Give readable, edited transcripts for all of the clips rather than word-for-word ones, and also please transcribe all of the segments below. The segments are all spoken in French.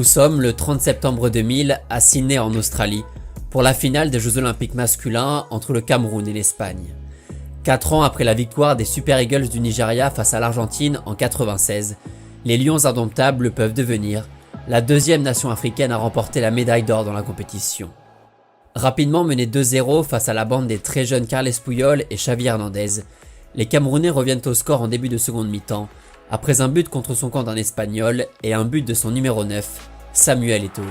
Nous sommes le 30 septembre 2000 à Sydney en Australie pour la finale des Jeux Olympiques masculins entre le Cameroun et l'Espagne. 4 ans après la victoire des Super Eagles du Nigeria face à l'Argentine en 96, les Lions indomptables peuvent devenir la deuxième nation africaine à remporter la médaille d'or dans la compétition. Rapidement menés 2-0 face à la bande des très jeunes Carles Puyol et Xavi Hernandez, les Camerounais reviennent au score en début de seconde mi-temps, après un but contre son camp d'un Espagnol et un but de son numéro 9, Samuel Eto'o.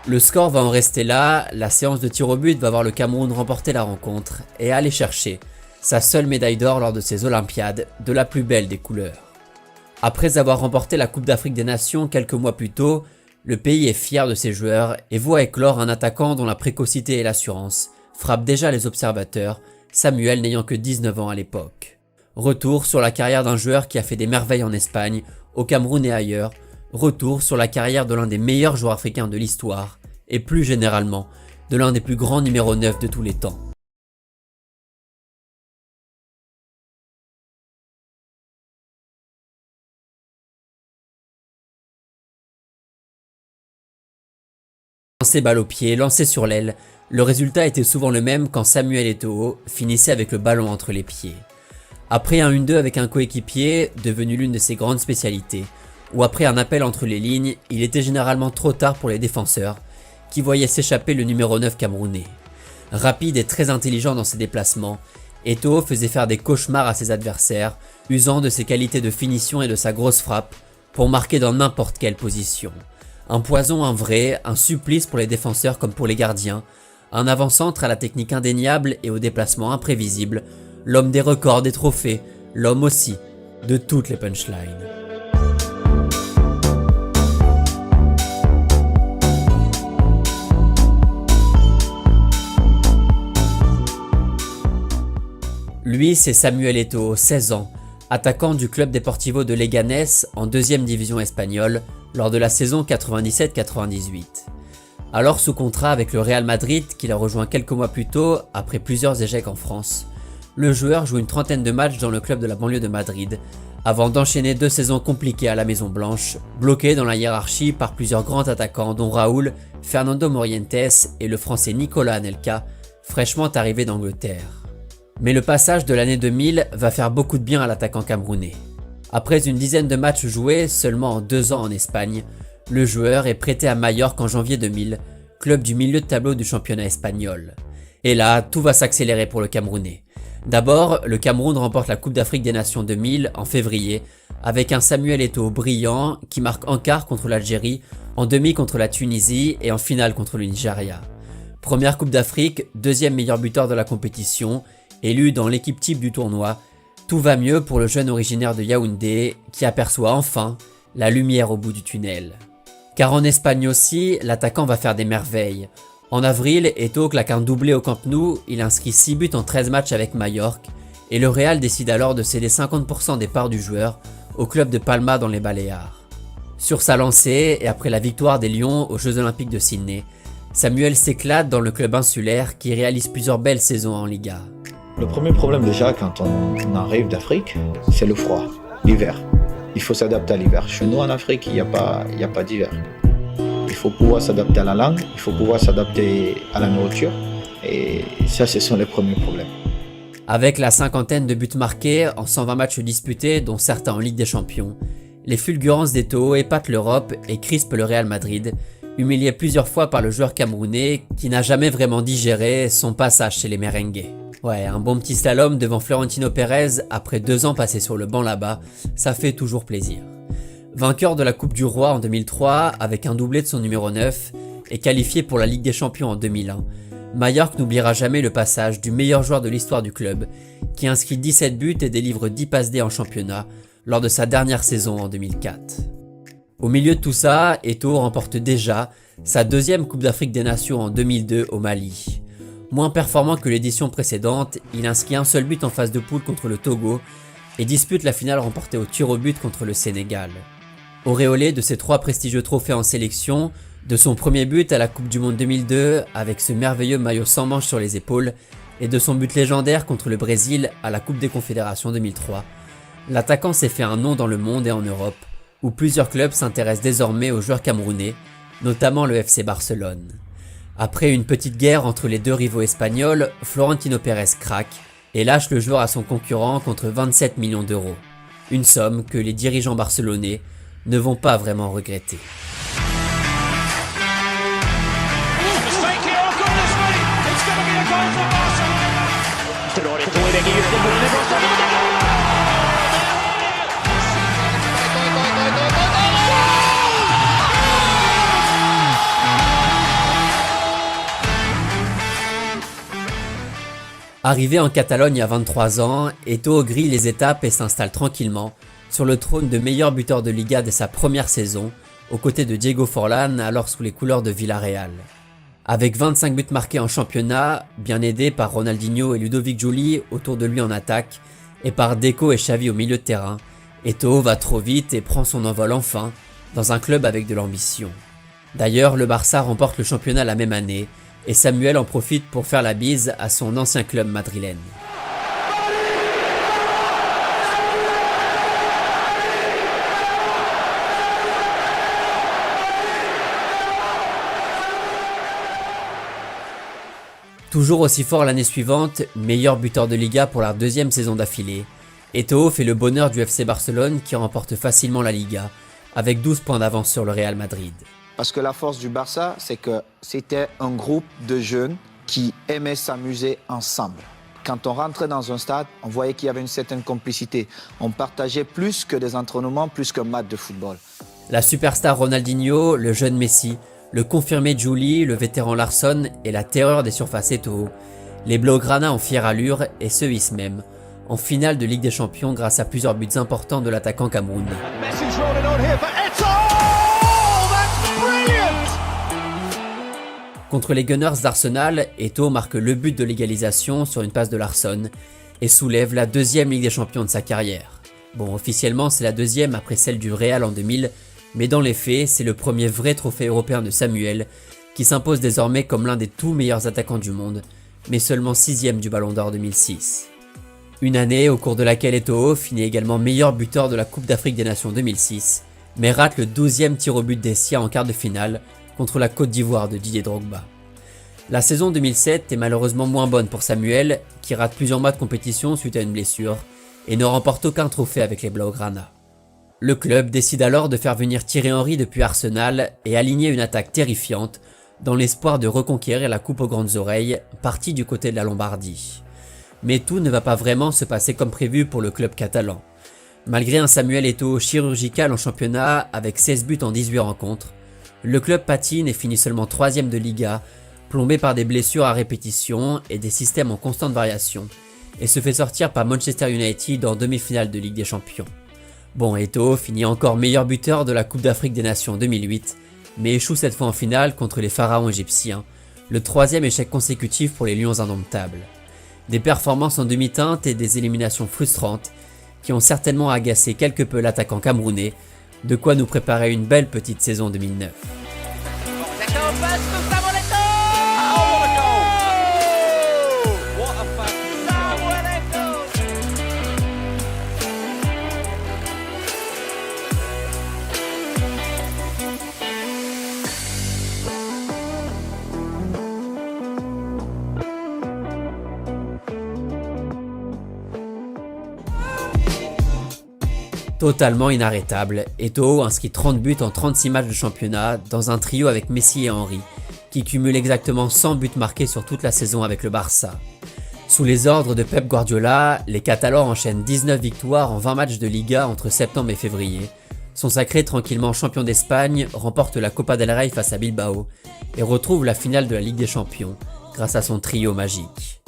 Le score va en rester là, la séance de tir au but va voir le Cameroun remporter la rencontre et aller chercher sa seule médaille d'or lors de ces Olympiades, de la plus belle des couleurs. Après avoir remporté la Coupe d'Afrique des Nations quelques mois plus tôt, le pays est fier de ses joueurs et voit éclore un attaquant dont la précocité et l'assurance frappent déjà les observateurs, Samuel n'ayant que 19 ans à l'époque. Retour sur la carrière d'un joueur qui a fait des merveilles en Espagne, au Cameroun et ailleurs, retour sur la carrière de l'un des meilleurs joueurs africains de l'histoire, et plus généralement, de l'un des plus grands numéros 9 de tous les temps. Lancé balle au pied, lancé sur l'aile, le résultat était souvent le même quand Samuel Eto'o finissait avec le ballon entre les pieds. Après un 1-2 avec un coéquipier, devenu l'une de ses grandes spécialités, ou après un appel entre les lignes, il était généralement trop tard pour les défenseurs, qui voyaient s'échapper le numéro 9 camerounais. Rapide et très intelligent dans ses déplacements, Eto'o faisait faire des cauchemars à ses adversaires, usant de ses qualités de finition et de sa grosse frappe pour marquer dans n'importe quelle position. Un poison, un vrai, un supplice pour les défenseurs comme pour les gardiens, un avant-centre à la technique indéniable et au déplacement imprévisible, l'homme des records, des trophées, l'homme aussi de toutes les punchlines. Lui, c'est Samuel Eto'o, 16 ans, attaquant du club Deportivo de Leganés en 2e division espagnole lors de la saison 97-98. Alors sous contrat avec le Real Madrid qu'il a rejoint quelques mois plus tôt après plusieurs échecs en France, le joueur joue une trentaine de matchs dans le club de la banlieue de Madrid avant d'enchaîner 2 saisons compliquées à la Maison Blanche, bloqué dans la hiérarchie par plusieurs grands attaquants dont Raúl, Fernando Morientes et le français Nicolas Anelka, fraîchement arrivé d'Angleterre. Mais le passage de l'année 2000 va faire beaucoup de bien à l'attaquant camerounais. Après une dizaine de matchs joués seulement en 2 ans en Espagne, le joueur est prêté à Majorque en janvier 2000, club du milieu de tableau du championnat espagnol. Et là, tout va s'accélérer pour le Camerounais. D'abord, le Cameroun remporte la Coupe d'Afrique des Nations 2000 en février, avec un Samuel Eto'o brillant qui marque en quart contre l'Algérie, en demi contre la Tunisie et en finale contre le Nigeria. Première Coupe d'Afrique, 2e meilleur buteur de la compétition, élu dans l'équipe type du tournoi, tout va mieux pour le jeune originaire de Yaoundé qui aperçoit enfin la lumière au bout du tunnel. Car en Espagne aussi, l'attaquant va faire des merveilles. En avril, Eto'o claque un doublé au Camp Nou, il inscrit 6 buts en 13 matchs avec Majorque et le Real décide alors de céder 50% des parts du joueur au club de Palma dans les Baléares. Sur sa lancée et après la victoire des Lions aux Jeux Olympiques de Sydney, Samuel s'éclate dans le club insulaire qui réalise plusieurs belles saisons en Liga. Le premier problème déjà quand on arrive d'Afrique, c'est le froid, l'hiver. Il faut s'adapter à l'hiver. Chez nous en Afrique, il n'y a pas d'hiver. Il faut pouvoir s'adapter à la langue, il faut pouvoir s'adapter à la nourriture. Et ça, ce sont les premiers problèmes. Avec la cinquantaine de buts marqués en 120 matchs disputés, dont certains en Ligue des Champions, les fulgurances d'Eto'o épatent l'Europe et crispent le Real Madrid, humilié plusieurs fois par le joueur camerounais qui n'a jamais vraiment digéré son passage chez les merengues. Ouais, un bon petit slalom devant Florentino Pérez après 2 ans passés sur le banc là-bas, ça fait toujours plaisir. Vainqueur de la Coupe du Roi en 2003 avec un doublé de son numéro 9 et qualifié pour la Ligue des Champions en 2001, Majorque n'oubliera jamais le passage du meilleur joueur de l'histoire du club qui inscrit 17 buts et délivre 10 passes D en championnat lors de sa dernière saison en 2004. Au milieu de tout ça, Eto'o remporte déjà sa 2e Coupe d'Afrique des Nations en 2002 au Mali. Moins performant que l'édition précédente, il inscrit un seul but en phase de poule contre le Togo et dispute la finale remportée au tir au but contre le Sénégal. Auréolé de ses 3 prestigieux trophées en sélection, de son premier but à la Coupe du Monde 2002 avec ce merveilleux maillot sans manches sur les épaules et de son but légendaire contre le Brésil à la Coupe des Confédérations 2003, L'attaquant s'est fait un nom dans le monde et en Europe, où plusieurs clubs s'intéressent désormais aux joueurs camerounais, notamment le FC Barcelone. Après une petite guerre entre les deux rivaux espagnols, Florentino Pérez craque et lâche le joueur à son concurrent contre 27 millions d'euros. Une somme que les dirigeants barcelonais ne vont pas vraiment regretter. Arrivé en Catalogne à 23 ans, Eto'o grille les étapes et s'installe tranquillement sur le trône de meilleur buteur de Liga dès sa première saison, aux côtés de Diego Forlán, alors sous les couleurs de Villarreal. Avec 25 buts marqués en championnat, bien aidé par Ronaldinho et Ludovic Giuli autour de lui en attaque, et par Deco et Xavi au milieu de terrain, Eto'o va trop vite et prend son envol enfin, dans un club avec de l'ambition. D'ailleurs, le Barça remporte le championnat la même année, et Samuel en profite pour faire la bise à son ancien club madrilène. Toujours aussi fort l'année suivante, meilleur buteur de Liga pour la deuxième saison d'affilée, Eto'o fait le bonheur du FC Barcelone qui remporte facilement la Liga, avec 12 points d'avance sur le Real Madrid. Parce que la force du Barça, c'est que c'était un groupe de jeunes qui aimaient s'amuser ensemble. Quand on rentrait dans un stade, on voyait qu'il y avait une certaine complicité. On partageait plus que des entraînements, plus qu'un match de football. La superstar Ronaldinho, le jeune Messi, le confirmé Giuli, le vétéran Larsson et la terreur des surfaces Eto'o, les Blaugrana en fière allure et se hissent même en finale de Ligue des Champions grâce à plusieurs buts importants de l'attaquant camerounais. Contre les Gunners d'Arsenal, Eto'o marque le but de l'égalisation sur une passe de Larsson et soulève la deuxième Ligue des Champions de sa carrière. Bon, officiellement c'est la deuxième après celle du Real en 2000, mais dans les faits, c'est le premier vrai trophée européen de Samuel, qui s'impose désormais comme l'un des tout meilleurs attaquants du monde, mais seulement 6ème du Ballon d'Or 2006. Une année au cours de laquelle Eto'o finit également meilleur buteur de la Coupe d'Afrique des Nations 2006, mais rate le 12e tir au but des Sia en quart de finale contre la Côte d'Ivoire de Didier Drogba. La saison 2007 est malheureusement moins bonne pour Samuel, qui rate plusieurs mois de compétition suite à une blessure, et ne remporte aucun trophée avec les Blaugrana. Le club décide alors de faire venir Thierry Henry depuis Arsenal et aligner une attaque terrifiante dans l'espoir de reconquérir la coupe aux grandes oreilles, partie du côté de la Lombardie. Mais tout ne va pas vraiment se passer comme prévu pour le club catalan. Malgré un Samuel Eto'o chirurgical en championnat avec 16 buts en 18 rencontres, le club patine et finit seulement 3ème de Liga, plombé par des blessures à répétition et des systèmes en constante variation, et se fait sortir par Manchester United en demi-finale de Ligue des Champions. Bon, Eto'o finit encore meilleur buteur de la Coupe d'Afrique des Nations 2008, mais échoue cette fois en finale contre les pharaons égyptiens, le 3e échec consécutif pour les Lions indomptables. Des performances en demi-teinte et des éliminations frustrantes qui ont certainement agacé quelque peu l'attaquant camerounais, de quoi nous préparer une belle petite saison 2009. Totalement inarrêtable, Eto'o inscrit 30 buts en 36 matchs de championnat dans un trio avec Messi et Henry, qui cumule exactement 100 buts marqués sur toute la saison avec le Barça. Sous les ordres de Pep Guardiola, les Catalans enchaînent 19 victoires en 20 matchs de Liga entre septembre et février, sont sacrés tranquillement champions d'Espagne, remportent la Copa del Rey face à Bilbao et retrouvent la finale de la Ligue des Champions grâce à son trio magique.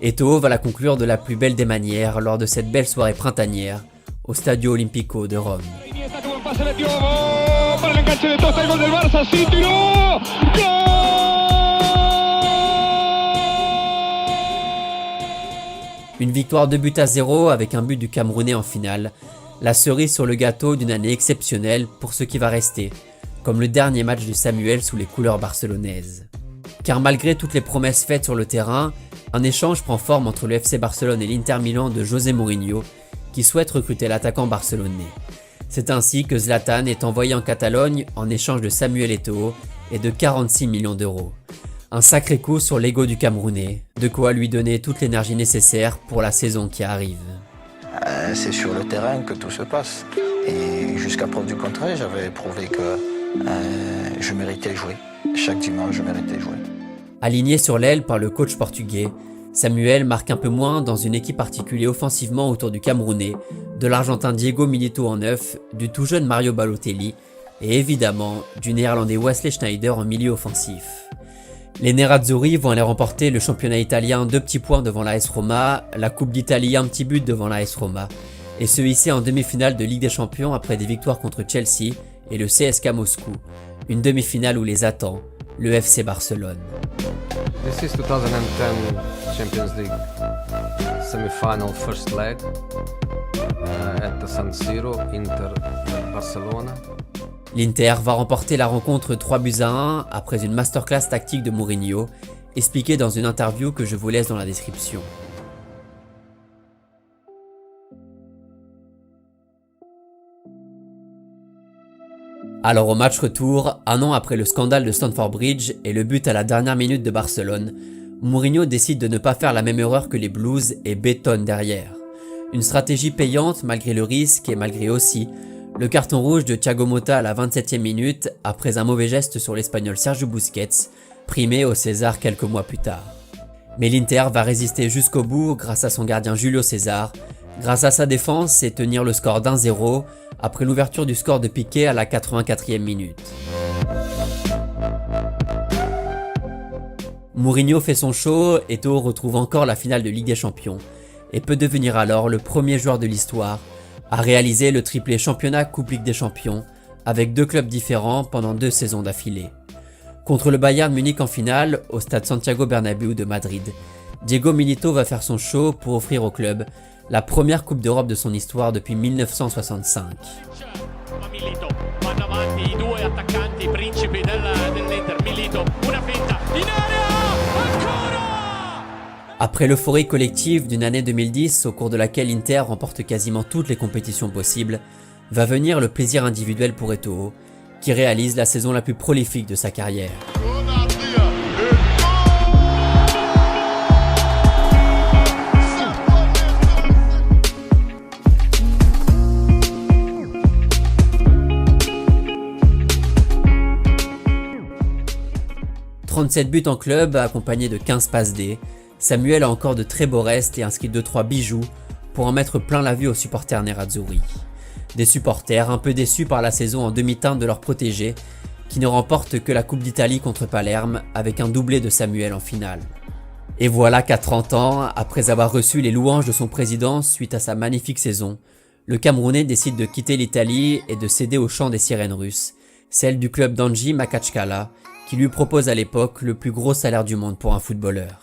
Eto'o va la conclure de la plus belle des manières lors de cette belle soirée printanière au Stadio Olimpico de Rome. Une victoire 2-0 avec un but du Camerounais en finale, la cerise sur le gâteau d'une année exceptionnelle pour ce qui va rester, comme le dernier match de Samuel sous les couleurs barcelonaises. Car malgré toutes les promesses faites sur le terrain, un échange prend forme entre le FC Barcelone et l'Inter Milan de José Mourinho, qui souhaite recruter l'attaquant barcelonais. C'est ainsi que Zlatan est envoyé en Catalogne en échange de Samuel Eto'o et de 46 millions d'euros. Un sacré coup sur l'ego du Camerounais, de quoi lui donner toute l'énergie nécessaire pour la saison qui arrive. C'est sur le terrain que tout se passe. Et jusqu'à preuve du contraire, j'avais prouvé que je méritais jouer. Chaque dimanche, je méritais jouer. Aligné sur l'aile par le coach portugais, Samuel marque un peu moins dans une équipe articulée offensivement autour du Camerounais, de l'Argentin Diego Milito en neuf, du tout jeune Mario Balotelli et évidemment du Néerlandais Wesley Sneijder en milieu offensif. Les Nerazzurri vont aller remporter le championnat italien 2 petits points devant l'AS Roma, la Coupe d'Italie 1 petit but devant l'AS Roma et se hisser en demi-finale de Ligue des Champions après des victoires contre Chelsea et le CSKA Moscou, une demi-finale où les attend le FC Barcelone. This is 2010 Champions League semi-final first leg at the San Siro, Inter Barcelona. L'Inter va remporter la rencontre 3-1 après une masterclass tactique de Mourinho, expliqué dans une interview que je vous laisse dans la description. Alors au match retour, un an après le scandale de Stamford Bridge et le but à la dernière minute de Barcelone, Mourinho décide de ne pas faire la même erreur que les Blues et bétonne derrière. Une stratégie payante malgré le risque et malgré aussi le carton rouge de Thiago Motta à la 27e minute après un mauvais geste sur l'Espagnol Sergio Busquets, primé au César quelques mois plus tard. Mais l'Inter va résister jusqu'au bout grâce à son gardien Julio César, grâce à sa défense et tenir le score d'1-0 après l'ouverture du score de Piqué à la 84e minute. Mourinho fait son show, Eto'o retrouve encore la finale de Ligue des Champions et peut devenir alors le premier joueur de l'histoire à réaliser le triplé championnat Coupe Ligue des Champions avec 2 clubs différents pendant 2 saisons d'affilée. Contre le Bayern Munich en finale, au stade Santiago Bernabéu de Madrid, Diego Milito va faire son show pour offrir au club la première Coupe d'Europe de son histoire depuis 1965. Après l'euphorie collective d'une année 2010 au cours de laquelle l'Inter remporte quasiment toutes les compétitions possibles, va venir le plaisir individuel pour Eto'o, qui réalise la saison la plus prolifique de sa carrière. « 37 buts en club, accompagnés de 15 passes D. Samuel a encore de très beaux restes et inscrit 2-3 bijoux pour en mettre plein la vue aux supporters Nerazzurri. Des supporters un peu déçus par la saison en demi-teinte de leur protégé, qui ne remportent que la Coupe d'Italie contre Palerme avec un doublé de Samuel en finale. Et voilà qu'à 30 ans, après avoir reçu les louanges de son président suite à sa magnifique saison, le Camerounais décide de quitter l'Italie et de céder au chant des sirènes russes, celle du club d'Anji Makachkala, qui lui propose à l'époque le plus gros salaire du monde pour un footballeur.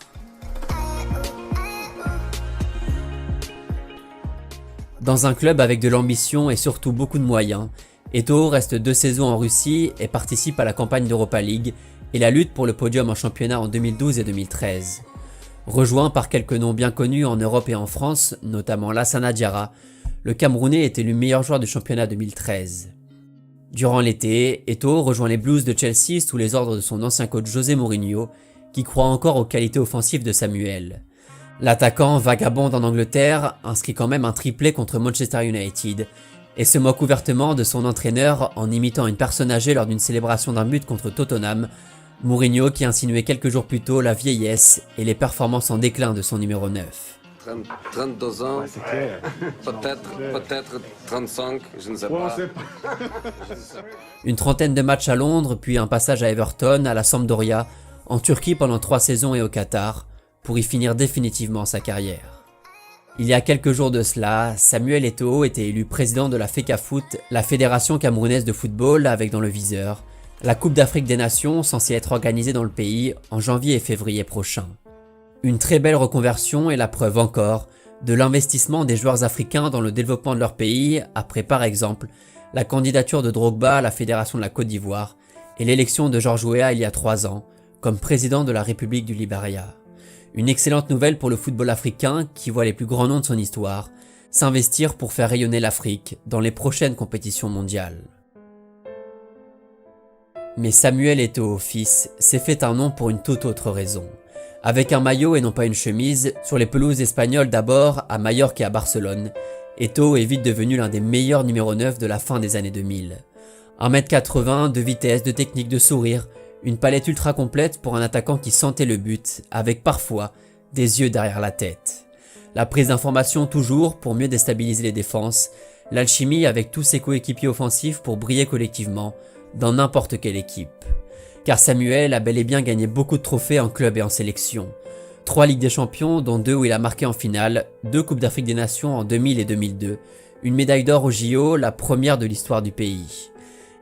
Dans un club avec de l'ambition et surtout beaucoup de moyens, Eto'o reste 2 saisons en Russie et participe à la campagne d'Europa League et la lutte pour le podium en championnat en 2012 et 2013. Rejoint par quelques noms bien connus en Europe et en France, notamment Lassana Diarra, le Camerounais est élu meilleur joueur du championnat 2013. Durant l'été, Eto'o rejoint les Blues de Chelsea sous les ordres de son ancien coach José Mourinho, qui croit encore aux qualités offensives de Samuel. L'attaquant vagabonde en Angleterre inscrit quand même un triplé contre Manchester United et se moque ouvertement de son entraîneur en imitant une personne âgée lors d'une célébration d'un but contre Tottenham, Mourinho qui insinuait quelques jours plus tôt la vieillesse et les performances en déclin de son numéro 9. 32 ans, ouais, peut-être 35, je ne sais pas. Une trentaine de matchs à Londres, puis un passage à Everton, à la Sampdoria, en Turquie pendant 3 saisons et au Qatar, pour y finir définitivement sa carrière. Il y a quelques jours de cela, Samuel Eto'o était élu président de la FECAFOOT, la fédération camerounaise de football, avec dans le viseur la Coupe d'Afrique des Nations censée être organisée dans le pays en janvier et février prochain. Une très belle reconversion est la preuve encore de l'investissement des joueurs africains dans le développement de leur pays après par exemple la candidature de Drogba à la Fédération de la Côte d'Ivoire et l'élection de George Weah il y a 3 ans comme président de la République du Libéria. Une excellente nouvelle pour le football africain qui voit les plus grands noms de son histoire s'investir pour faire rayonner l'Afrique dans les prochaines compétitions mondiales. Mais Samuel Eto'o fils s'est fait un nom pour une toute autre raison. Avec un maillot et non pas une chemise, sur les pelouses espagnoles d'abord, à Majorque et à Barcelone, Eto'o est vite devenu l'un des meilleurs numéro 9 de la fin des années 2000. 1m80, de vitesse, de technique, de sourire, une palette ultra complète pour un attaquant qui sentait le but, avec parfois des yeux derrière la tête. La prise d'information toujours pour mieux déstabiliser les défenses, l'alchimie avec tous ses coéquipiers offensifs pour briller collectivement dans n'importe quelle équipe. Car Samuel a bel et bien gagné beaucoup de trophées en club et en sélection. 3 Ligues des Champions, dont 2 où il a marqué en finale, 2 Coupes d'Afrique des Nations en 2000 et 2002, une médaille d'or au JO, la première de l'histoire du pays.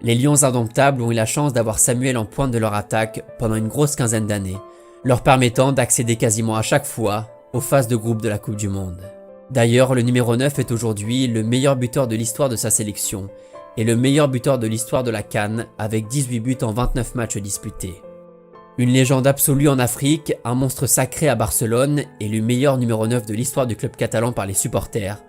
Les Lions indomptables ont eu la chance d'avoir Samuel en pointe de leur attaque pendant une grosse quinzaine d'années, leur permettant d'accéder quasiment à chaque fois aux phases de groupe de la Coupe du Monde. D'ailleurs, le numéro 9 est aujourd'hui le meilleur buteur de l'histoire de sa sélection et le meilleur buteur de l'histoire de la CAN avec 18 buts en 29 matchs disputés. Une légende absolue en Afrique, un monstre sacré à Barcelone et le meilleur numéro 9 de l'histoire du club catalan par les supporters,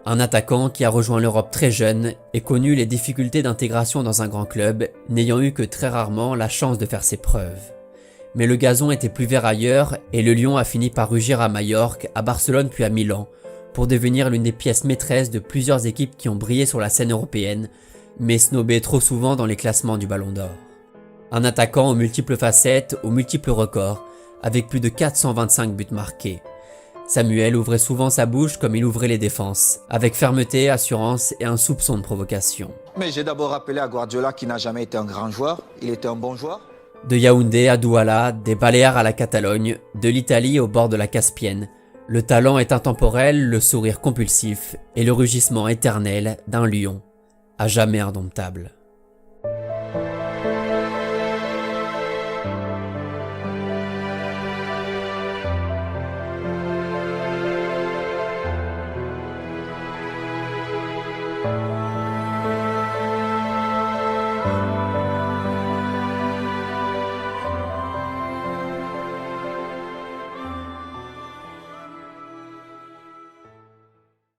un attaquant qui a rejoint l'Europe très jeune et connu les difficultés d'intégration dans un grand club, n'ayant eu que très rarement la chance de faire ses preuves. Mais le gazon était plus vert ailleurs et le lion a fini par rugir à Majorque, à Barcelone puis à Milan, pour devenir l'une des pièces maîtresses de plusieurs équipes qui ont brillé sur la scène européenne, mais snobé trop souvent dans les classements du Ballon d'Or. Un attaquant aux multiples facettes, aux multiples records, avec plus de 425 buts marqués. Samuel ouvrait souvent sa bouche comme il ouvrait les défenses, avec fermeté, assurance et un soupçon de provocation. Mais j'ai d'abord rappelé à Guardiola qui n'a jamais été un grand joueur, il était un bon joueur. De Yaoundé à Douala, des Baléares à la Catalogne, de l'Italie au bord de la Caspienne, le talent est intemporel, le sourire compulsif et le rugissement éternel d'un lion, à jamais indomptable.